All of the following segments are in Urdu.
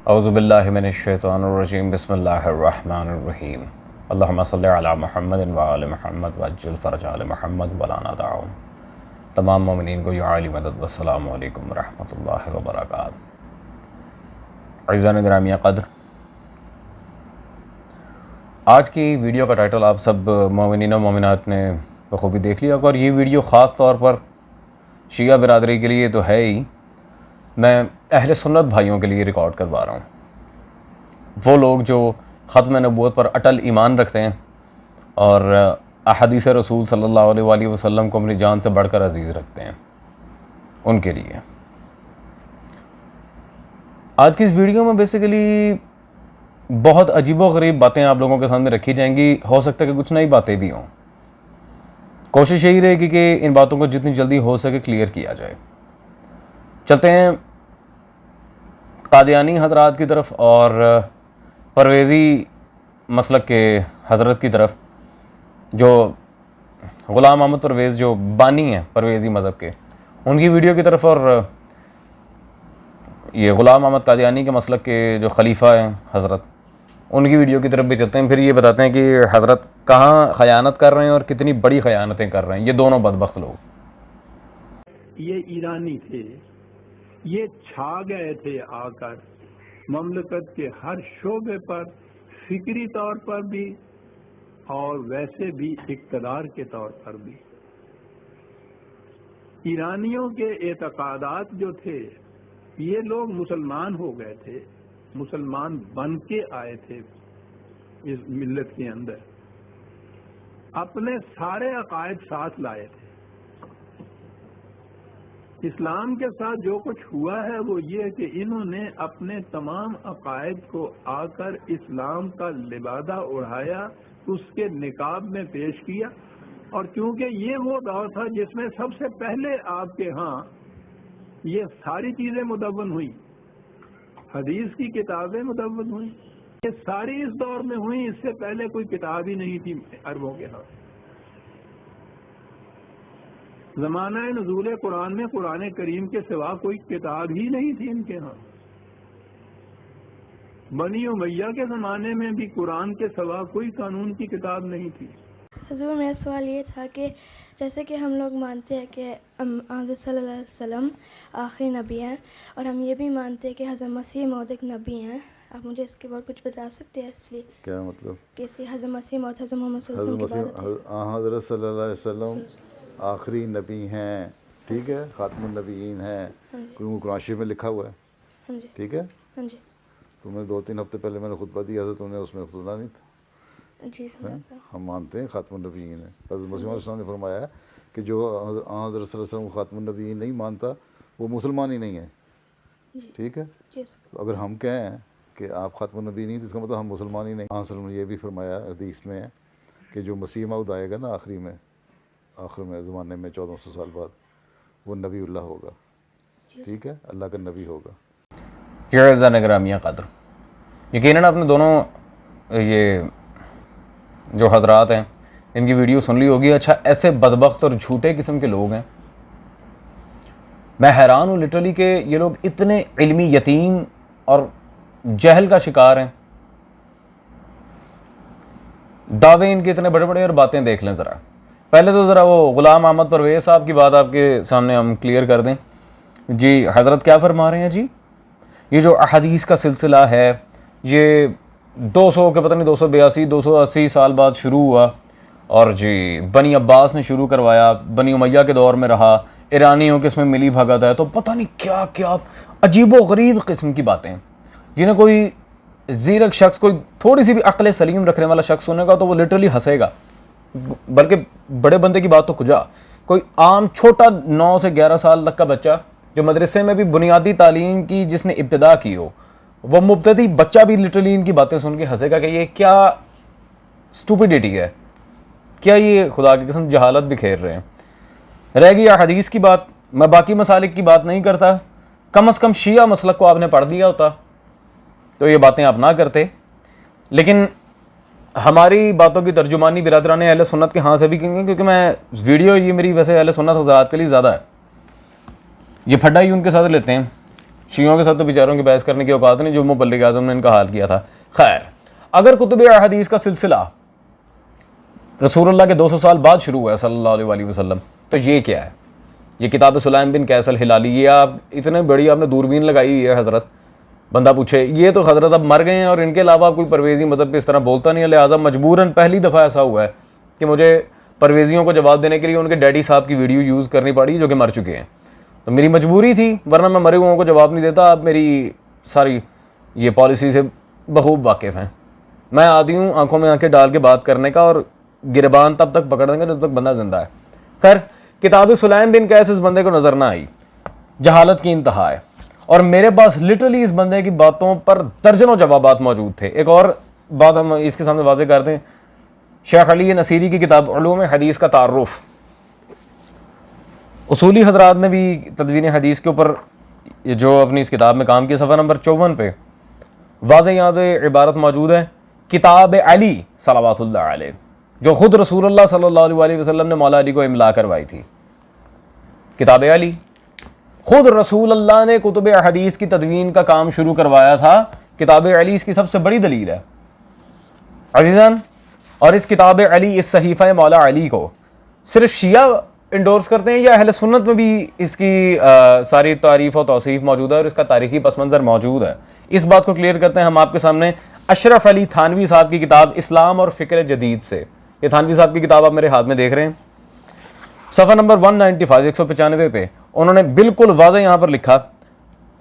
اعوذ باللہ من الشیطان الرجیم بسم اللہ الرحمن الرحیم اللہم صلی علی محمد وآل محمد وعجل فرج آل محمد ولا ندعهم. تمام مومنین کو یا علی مدد والسلام علیکم ورحمۃ اللہ وبرکاتہ. عزیزان گرامی قدر، آج کی ویڈیو کا ٹائٹل آپ سب مومنین و مومنات نے بخوبی دیکھ لیا، اور یہ ویڈیو خاص طور پر شیعہ برادری کے لیے تو ہے ہی، میں اہل سنت بھائیوں کے لیے ریکارڈ کروا رہا ہوں. وہ لوگ جو ختم نبوت پر اٹل ایمان رکھتے ہیں اور احادیث رسول صلی اللہ علیہ وآلہ وسلم کو اپنی جان سے بڑھ کر عزیز رکھتے ہیں، ان کے لیے آج کی اس ویڈیو میں بیسیکلی بہت عجیب و غریب باتیں آپ لوگوں کے سامنے رکھی جائیں گی. ہو سکتا ہے کہ کچھ نئی باتیں بھی ہوں. کوشش یہی رہے گی کہ ان باتوں کو جتنی جلدی ہو سکے کلیئر کیا جائے. چلتے ہیں قادیانی حضرات کی طرف اور پرویزی مسلک کے حضرت کی طرف، جو غلام احمد پرویز جو بانی ہیں پرویزی مذہب کے، ان کی ویڈیو کی طرف، اور یہ غلام احمد قادیانی کے مسلک کے جو خلیفہ ہیں حضرت، ان کی ویڈیو کی طرف بھی چلتے ہیں. پھر یہ بتاتے ہیں کہ حضرت کہاں خیانت کر رہے ہیں اور کتنی بڑی خیانتیں کر رہے ہیں یہ دونوں بدبخت لوگ. یہ ایرانی تھے، یہ چھا گئے تھے آ کر مملکت کے ہر شعبے پر، فکری طور پر بھی اور ویسے بھی اقتدار کے طور پر بھی. ایرانیوں کے اعتقادات جو تھے، یہ لوگ مسلمان ہو گئے تھے، مسلمان بن کے آئے تھے اس ملت کے اندر، اپنے سارے عقائد ساتھ لائے تھے. اسلام کے ساتھ جو کچھ ہوا ہے وہ یہ کہ انہوں نے اپنے تمام عقائد کو آ کر اسلام کا لبادہ اڑایا، اس کے نقاب میں پیش کیا. اور کیونکہ یہ وہ دور تھا جس میں سب سے پہلے آپ کے ہاں یہ ساری چیزیں مدون ہوئیں، حدیث کی کتابیں مدون ہوئیں، یہ ساری اس دور میں ہوئیں. اس سے پہلے کوئی کتاب ہی نہیں تھی عربوں کے ہاں. زمانہ نزول قرآن میں قرآن کریم کے سوا کوئی کتاب ہی نہیں تھی ان کے ہاں. بنی امیہ کے زمانے میں بھی قرآن کے سوا کوئی قانون کی کتاب نہیں تھی. حضور میرا سوال یہ تھا کہ جیسے کہ ہم لوگ مانتے ہیں کہ حضرت صلی اللہ علیہ وسلم آخری نبی ہیں، اور ہم یہ بھی مانتے ہیں کہ حضرت مسیح موعود ایک نبی ہیں. آپ مجھے اس کے بارے کچھ بتا سکتے ہیں؟ اس لیے کیا مطلب کہ حضرت مسیح موعود حضرت محمد صلی اللہ علیہ وسلم کی بات ہے. حضرت صلی اللہ علیہ وسلم آخری نبی ہیں، ٹھیک ہے، خاتم النبیین ہیں، کیونکہ قرآن شریف میں لکھا ہوا ہے، ٹھیک ہے. ہاں جی. تمہیں 2-3 ہفتے پہلے میں نے خطبہ دیا تھا، تم نے اس میں سنا نہیں تھا. جی ہم مانتے ہیں خاتم النبیین ہے. حضرت مسیح علیہ السلام نے فرمایا ہے کہ جو حضرت صلی اللہ علیہ وسلم خاتم النبیین نہیں مانتا وہ مسلمان ہی نہیں ہے، ٹھیک ہے. تو اگر ہم کہیں کہ آپ خاتم النبی نہیں، تو اس کا مطلب ہم مسلمان ہی نہیں. آن صلی اللہ علیہ وسلم نے یہ بھی فرمایا حدیث میں کہ جو مسیح موعود آئے گا نا آخر میں زمانے میں 1400 سال بعد، وہ نبی اللہ ہوگا، ٹھیک ہے، اللہ کا نبی ہوگا. عزیزان گرامی قدر، یقیناً آپ نے دونوں یہ جو حضرات ہیں ان کی ویڈیو سن لی ہوگی. اچھا، ایسے بدبخت اور جھوٹے قسم کے لوگ ہیں، میں حیران ہوں لٹرلی کہ یہ لوگ اتنے علمی یتیم اور جہل کا شکار ہیں. دعوے ان کے اتنے بڑے بڑے، اور باتیں دیکھ لیں ذرا. پہلے تو ذرا وہ غلام احمد پرویز صاحب کی بات آپ کے سامنے ہم کلیئر کر دیں. جی حضرت کیا فرما رہے ہیں؟ جی یہ جو احادیث کا سلسلہ ہے یہ 200 کے پتہ نہیں 282 280 سال بعد شروع ہوا، اور جی بنی عباس نے شروع کروایا، بنی امیہ کے دور میں رہا، ایرانیوں کے اس میں ملی بھگت ہے. تو پتہ نہیں کیا کیا عجیب و غریب قسم کی باتیں، جنہیں کوئی زیرک شخص، کوئی تھوڑی سی بھی عقل سلیم رکھنے والا شخص سنے گا تو وہ لٹرلی ہنسے گا. بلکہ بڑے بندے کی بات تو کجا، کوئی عام چھوٹا 9 سے 11 سال تک کا بچہ جو مدرسے میں بھی بنیادی تعلیم کی جس نے ابتدا کی ہو، وہ مبتدی بچہ بھی لٹرلی ان کی باتیں سن کے ہنسے گا کہ یہ کیا سٹوپیڈیٹی ہے، کیا یہ خدا کی قسم جہالت بکھیر رہے ہیں. رہ گئی حدیث کی بات، میں باقی مسالک کی بات نہیں کرتا. کم از کم شیعہ مسلک کو آپ نے پڑھ دیا ہوتا تو یہ باتیں آپ نہ کرتے. لیکن ہماری باتوں کی ترجمانی برادران اہل سنت کے ہاں سے بھی کہیں گے، کیونکہ میں ویڈیو یہ میری ویسے اہل سنت حضرات کے لیے زیادہ ہے، یہ پھڈا ہی ان کے ساتھ لیتے ہیں. شیعوں کے ساتھ تو بیچاروں کی بحث کرنے کی اوقات نہیں جو مبلغ اعظم نے ان کا حال کیا تھا. خیر، اگر کتب احادیث کا سلسلہ رسول اللہ کے 200 سال بعد شروع ہوا ہے صلی اللہ علیہ وسلم، تو یہ کیا ہے؟ یہ کتاب سلیم بن قیس الہلالی، یہ آپ اتنے بڑی آپ نے دوربین لگائی ہوئی ہے حضرت. بندہ پوچھے یہ تو حضرت اب مر گئے ہیں اور ان کے علاوہ کوئی پرویزی مذہب پہ اس طرح بولتا نہیں ہے، لہٰذا مجبوراً پہلی دفعہ ایسا ہوا ہے کہ مجھے پرویزیوں کو جواب دینے کے لیے ان کے ڈیڈی صاحب کی ویڈیو یوز کرنی پڑی جو کہ مر چکے ہیں. تو میری مجبوری تھی، ورنہ میں مرے ہوئوں کو جواب نہیں دیتا. آپ میری ساری یہ پالیسی سے بخوب واقف ہیں. میں عادی ہوں آنکھوں میں آنکھیں ڈال کے بات کرنے کا، اور گربان تب تک پکڑ دیں گے جب تک بندہ زندہ ہے. خیر، کتاب سلیم بن قیس اس بندے کو نظر نہ آئی، جہالت کی انتہا ہے. اور میرے پاس لٹرلی اس بندے کی باتوں پر درجنوں جوابات موجود تھے. ایک اور بات ہم اس کے سامنے واضح کر دیں، شیخ علی نصیری کی کتاب علوم حدیث کا تعارف، اصولی حضرات نے بھی تدوین حدیث کے اوپر جو اپنی اس کتاب میں کام کیا، صفحہ نمبر 54 پہ واضح یہاں پہ عبارت موجود ہے، کتاب علی صلوات اللہ علیہ، جو خود رسول اللہ صلی اللہ علیہ وسلم نے مولا علی کو املا کروائی تھی. کتاب علی، خود رسول اللہ نے کتب حدیث کی تدوین کا کام شروع کروایا تھا. کتاب علی اس کی سب سے بڑی دلیل ہے عزیزان. اور اس کتاب علی، اس صحیفہ مولا علی کو صرف شیعہ انڈورس کرتے ہیں یا اہل سنت میں بھی اس کی ساری تعریف و توصیف موجود ہے اور اس کا تاریخی پس منظر موجود ہے؟ اس بات کو کلیئر کرتے ہیں ہم آپ کے سامنے اشرف علی تھانوی صاحب کی کتاب اسلام اور فکر جدید سے. یہ تھانوی صاحب کی کتاب آپ میرے ہاتھ میں دیکھ رہے ہیں، صفحہ نمبر 195 195 پہ انہوں نے بالکل واضح یہاں پر لکھا،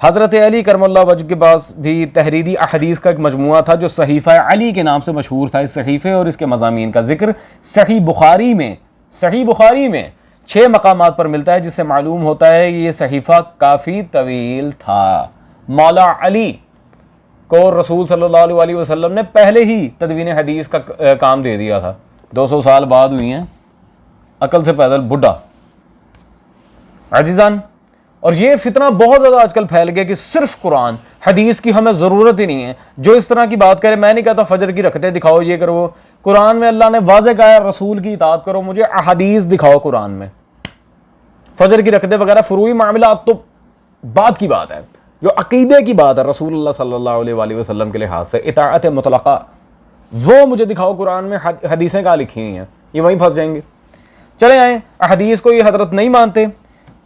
حضرت علی کرم اللہ وجہ کے پاس بھی تحریری احادیث کا ایک مجموعہ تھا جو صحیفہ علی کے نام سے مشہور تھا. اس صحیفے اور اس کے مضامین کا ذکر صحیح بخاری میں 6 مقامات پر ملتا ہے، جس سے معلوم ہوتا ہے کہ یہ صحیفہ کافی طویل تھا. مولا علی کو رسول صلی اللہ علیہ وسلم نے پہلے ہی تدوین حدیث کا کام دے دیا تھا. 200 سال بعد ہوئی ہیں، عقل سے پیدل بڈھا عزیزان. اور یہ فتنہ بہت زیادہ آج کل پھیل گیا کہ صرف قرآن حدیث کی ہمیں ضرورت ہی نہیں ہے. جو اس طرح کی بات کرے، میں نہیں کہتا فجر کی رکعتیں دکھاؤ، یہ کرو، قرآن میں اللہ نے واضح کہا ہے رسول کی اطاعت کرو، مجھے احادیث دکھاؤ قرآن میں. فجر کی رکعتیں وغیرہ فروعی معاملات تو بات کی بات ہے، جو عقیدے کی بات ہے رسول اللہ صلی اللہ علیہ وسلم کے لحاظ سے اطاعت مطلقہ، وہ مجھے دکھاؤ قرآن میں. حدیثیں کہاں لکھی ہوئی ہیں؟ یہ وہیں پھنس جائیں گے. چلے آئیں، احادیث کو یہ حضرت نہیں مانتے.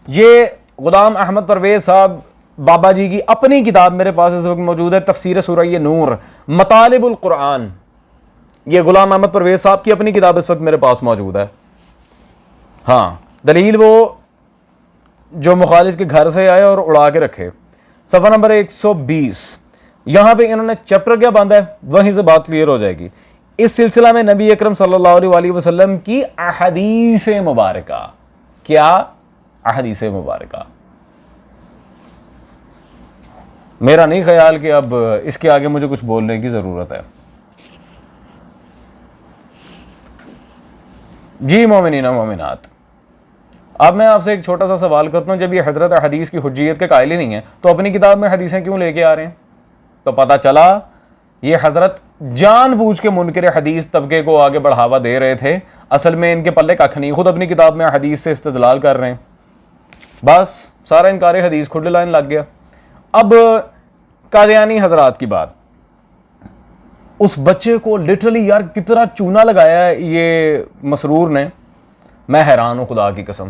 یہ غلام احمد پرویز صاحب بابا جی کی اپنی کتاب میرے پاس اس وقت موجود ہے، تفسیر سورہ نور مطالب القرآن. یہ غلام احمد پرویز صاحب کی اپنی کتاب اس وقت میرے پاس موجود ہے. ہاں، دلیل وہ جو مخالف کے گھر سے آئے اور اڑا کے رکھے. صفحہ نمبر 120 یہاں پہ انہوں نے چیپٹر کیا باندھا ہے، وہیں سے بات کلیئر ہو جائے گی. اس سلسلہ میں نبی اکرم صلی اللہ علیہ وسلم کی احادیث مبارکہ. کیا احادیث مبارکہ؟ میرا نہیں خیال کہ اب اس کے آگے مجھے کچھ بولنے کی ضرورت ہے. جی مومنین و مومنات، اب میں آپ سے ایک چھوٹا سا سوال کرتا ہوں، جب یہ حضرت حدیث کی حجیت کے قائل ہی نہیں ہیں تو اپنی کتاب میں حدیثیں کیوں لے کے آ رہے ہیں؟ تو پتہ چلا یہ حضرت جان بوجھ کے منکر حدیث طبقے کو آگے بڑھاوا دے رہے تھے. اصل میں ان کے پلے ککھ نہیں، خود اپنی کتاب میں حدیث سے استدلال کر رہے ہیں. بس سارا انکار حدیث کھلے لائن لگ گیا. اب قادیانی حضرات کی بات، اس بچے کو لٹرلی یار کتنا چونا لگایا ہے یہ مسرور نے، میں حیران ہوں خدا کی قسم.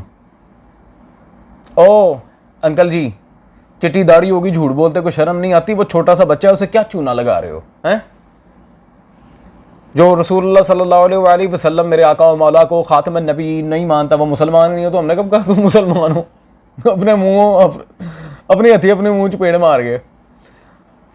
او انکل جی، چٹی داڑھی ہوگی، جھوٹ بولتے کو شرم نہیں آتی، وہ چھوٹا سا بچہ ہے، اسے کیا چونا لگا رہے ہو ہیں؟ جو رسول اللہ صلی اللہ علیہ وسلم میرے آقا و مولا کو خاتم النبی نہیں مانتا، وہ مسلمان نہیں ہو. تو ہم نے کب کہا تم مسلمان ہو؟ اپنے منہ اپنی ہتھی اپنے منہ چپیڑ مار گئے.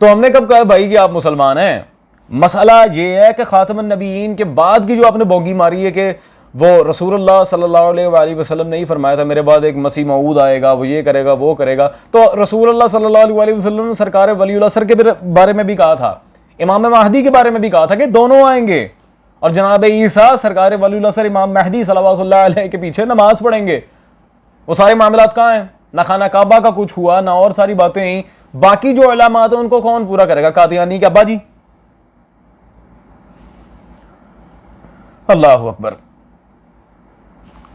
تو ہم نے کب کہا بھائی کہ آپ مسلمان ہیں؟ مسئلہ یہ ہے کہ خاتم النبیین کے بعد کی جو آپ نے بونگی ماری ہے کہ وہ رسول اللہ صلی اللہ علیہ وسلم نے ہی فرمایا تھا میرے بعد ایک مسیح موعود آئے گا، وہ یہ کرے گا وہ کرے گا. تو رسول اللہ صلی اللہ علیہ وسلم نے سرکار ولی اللہ سر کے بارے میں بھی کہا تھا، امام مہدی کے بارے میں بھی کہا تھا کہ دونوں آئیں گے، اور جناب عیسیٰ سرکار ولی اللہ سر امام مہدی صلوات اللہ علیہ کے پیچھے نماز پڑھیں گے. وہ سارے معاملات کہاں ہیں؟ نہ خانہ کعبہ کا کچھ ہوا، نہ اور ساری باتیں ہیں. باقی جو علامات ہیں ان کو کون پورا کرے گا؟ قادیانی کے ابا جی. اللہ اکبر.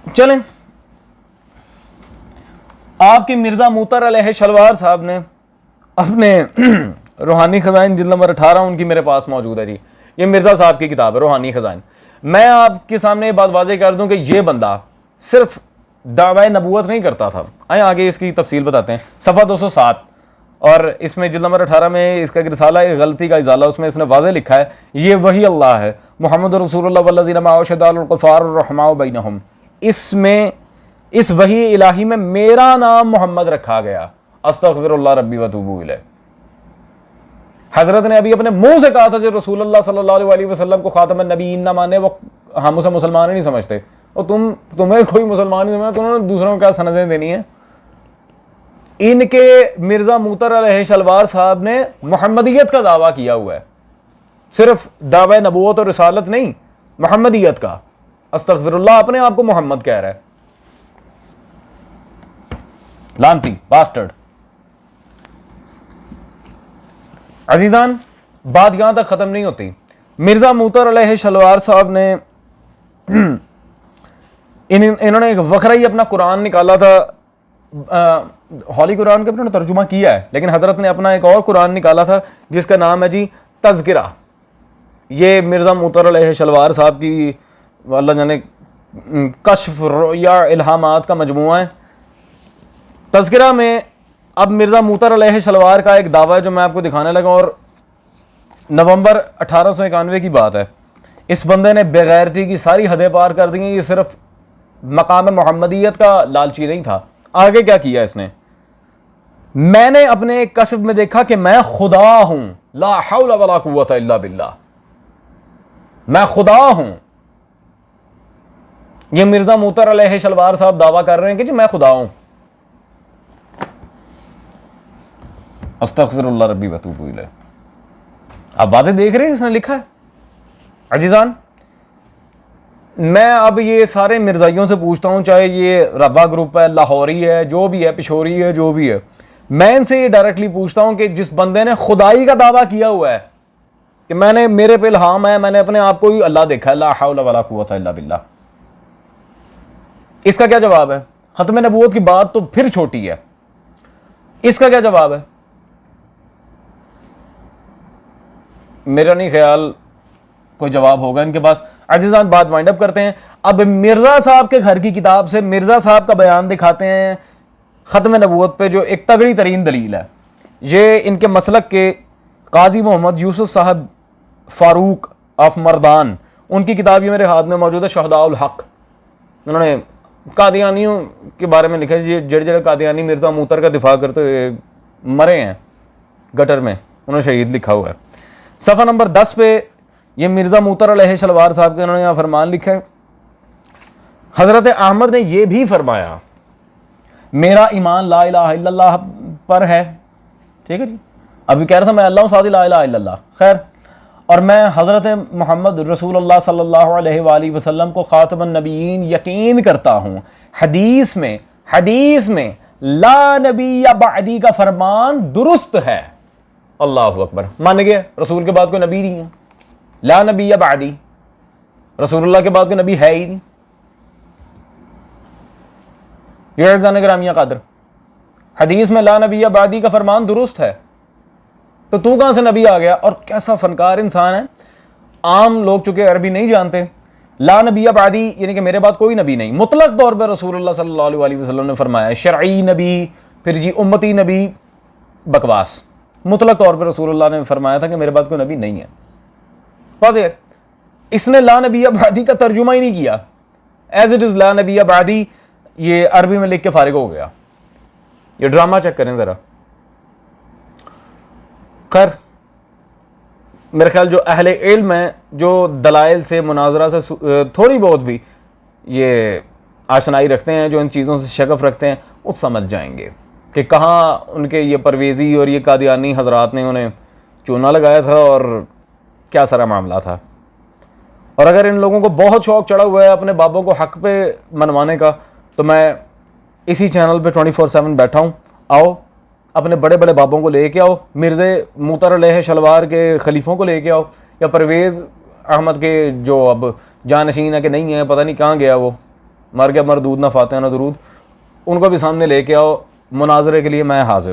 چلیں، آپ کی مرزا موتر علیہ شلوار صاحب نے اپنے روحانی خزائن جلد نمبر 18 ان کی میرے پاس موجود ہے جی. یہ مرزا صاحب کی کتاب ہے روحانی خزائن. میں آپ کے سامنے یہ بات واضح کر دوں کہ یہ بندہ صرف دعوی نبوت نہیں کرتا تھا. آئیں آگے اس کی تفصیل بتاتے ہیں. صفحہ 207 اور اس میں جلد نمبر 18 میں اس کا ایک رسالہ ہے غلطی کا ازالہ, اس میں اس نے واضح لکھا ہے یہ وہی اللہ ہے محمد رسول اللہ والذین معہ شداد الکفار الرحماء بینہم. اس میں اس وحی الہی میں میرا نام محمد رکھا گیا. استغفر اللہ ربی واتوب الیہ. حضرت نے ابھی اپنے منہ سے کہا تھا جو رسول اللہ صلی اللہ علیہ وسلم کو خاتم النبیین نہ مانے وہ ہم اسے مسلمان ہی نہیں سمجھتے. اور تمہیں کوئی مسلمان نہیں سمجھا, تمہوں نے دوسروں کو کیا سندیں دینی ہیں. ان کے مرزا موتر علیہ شلوار صاحب نے محمدیت کا دعویٰ کیا ہوا ہے, صرف دعوی نبوت اور رسالت نہیں, محمدیت کا. استغفر اللہ, اپنے آپ کو محمد کہہ رہا ہے. لانتی باسٹرڈ. عزیزان بات یہاں تک ختم نہیں ہوتی. مرزا موتر علیہ شلوار صاحب نے انہوں نے ایک وقرہ ہی اپنا قرآن نکالا تھا, ہولی قرآن کا انہوں نے ترجمہ کیا ہے, لیکن حضرت نے اپنا ایک اور قرآن نکالا تھا جس کا نام ہے جی تذکرہ. یہ مرزا موتر علیہ شلوار صاحب کی اللہ جانے کشف یا الہامات کا مجموعہ ہے. تذکرہ میں اب مرزا موتر علیہ شلوار کا ایک دعویٰ ہے جو میں آپ کو دکھانے لگا, اور نومبر 1891 کی بات ہے. اس بندے نے بغیرتی کی ساری حدیں پار کر دی ہیں. یہ صرف مقام محمدیت کا لالچی نہیں تھا. آگے کیا کیا اس نے, میں نے اپنے کشف میں دیکھا کہ میں خدا ہوں, لا حول ولا قوت الا باللہ, میں خدا ہوں. یہ مرزا موتر علیہ شلوار صاحب دعویٰ کر رہے ہیں کہ جی میں خدا ہوں. استغفر اللہ ربی واتوب الیہ. آپ واضح دیکھ رہے ہیں اس نے لکھا ہے. عزیزان میں اب یہ سارے مرزائیوں سے پوچھتا ہوں, چاہے یہ ربا گروپ ہے, لاہوری ہے, جو بھی ہے, پشوری ہے, جو بھی ہے, میں ان سے یہ ڈائریکٹلی پوچھتا ہوں کہ جس بندے نے خدائی کا دعویٰ کیا ہوا ہے کہ میرے پہ الہام ہے, میں نے اپنے آپ کو ہی اللہ دیکھا ہے, لا حول ولا قوت الا باللہ, اس کا کیا جواب ہے؟ ختم نبوت کی بات تو پھر چھوٹی ہے, اس کا کیا جواب ہے؟ میرا نہیں خیال کوئی جواب ہوگا ان کے پاس. عزیزان بات وائنڈ اپ کرتے ہیں. اب مرزا صاحب کے گھر کی کتاب سے مرزا صاحب کا بیان دکھاتے ہیں ختم نبوت پہ, جو ایک تگڑی ترین دلیل ہے. یہ ان کے مسلک کے قاضی محمد یوسف صاحب فاروق آف مردان, ان کی کتاب یہ میرے ہاتھ میں موجود ہے, شہداء الحق. انہوں نے قادیانیوں کے بارے میں لکھا ہے, جڑے قادیانی مرزا موتر کا دفاع کرتے ہوئے مرے ہیں گٹر میں, انہوں نے شہید لکھا ہوا ہے. صفحہ نمبر 10 پہ یہ مرزا موتر علیہ شلوار صاحب کے انہوں نے یہاں فرمان لکھا ہے, حضرت احمد نے یہ بھی فرمایا میرا ایمان لا الہ الا اللہ پر ہے. ٹھیک ہے جی, ابھی کہہ رہا تھا میں اللہ ہوں ساتھ لا الہ الا اللہ, خیر, اور میں حضرت محمد رسول اللہ صلی اللہ علیہ وآلہ وسلم کو خاتم النبیین یقین کرتا ہوں. حدیث میں لا نبی بعدی کا فرمان درست ہے. اللہ اکبر, مان گئے رسول کے بعد کوئی نبی نہیں ہے, لا نبی بعدی, رسول اللہ کے بعد کوئی نبی ہے ہی نہیں. یہ عزیزان گرامیہ قادر, حدیث میں لا نبی بعدی کا فرمان درست ہے, تو کہاں سے نبی آ گیا؟ اور کیسا فنکار انسان ہے. عام لوگ چونکہ عربی نہیں جانتے, لا نبی بعدی یعنی کہ میرے بعد کوئی نبی نہیں, مطلق طور پہ رسول اللہ صلی اللہ علیہ وسلم نے فرمایا. شرعی نبی, پھر جی امتی نبی, بکواس. مطلق طور پہ رسول اللہ نے فرمایا تھا کہ میرے بعد کوئی نبی نہیں ہے. واضح, اس نے لا نبی بعدی کا ترجمہ ہی نہیں کیا, ایز اٹ از لا نبی بعدی یہ عربی میں لکھ کے فارغ ہو گیا. یہ ڈرامہ چیک کریں ذرا. خیر, میرے خیال جو اہل علم ہیں, جو دلائل سے مناظرہ سے تھوڑی بہت بھی یہ آشنائی رکھتے ہیں, جو ان چیزوں سے شغف رکھتے ہیں, وہ سمجھ جائیں گے کہ کہاں ان کے یہ پرویزی اور یہ قادیانی حضرات نے انہیں چونا لگایا تھا اور کیا سارا معاملہ تھا. اور اگر ان لوگوں کو بہت شوق چڑھا ہوا ہے اپنے بابوں کو حق پہ منوانے کا, تو میں اسی چینل پہ 24/7 بیٹھا ہوں. آؤ اپنے بڑے بڑے بابوں کو لے کے آؤ, مرزے موتر علیہ شلوار کے خلیفوں کو لے کے آؤ, یا پرویز احمد کے جو اب جانشین ہے کہ نہیں ہے, پتہ نہیں کہاں گیا, وہ مر گیا مردود, نہ فاتحہ نہ درود, ان کو بھی سامنے لے کے آؤ. مناظرے کے لیے میں حاضر.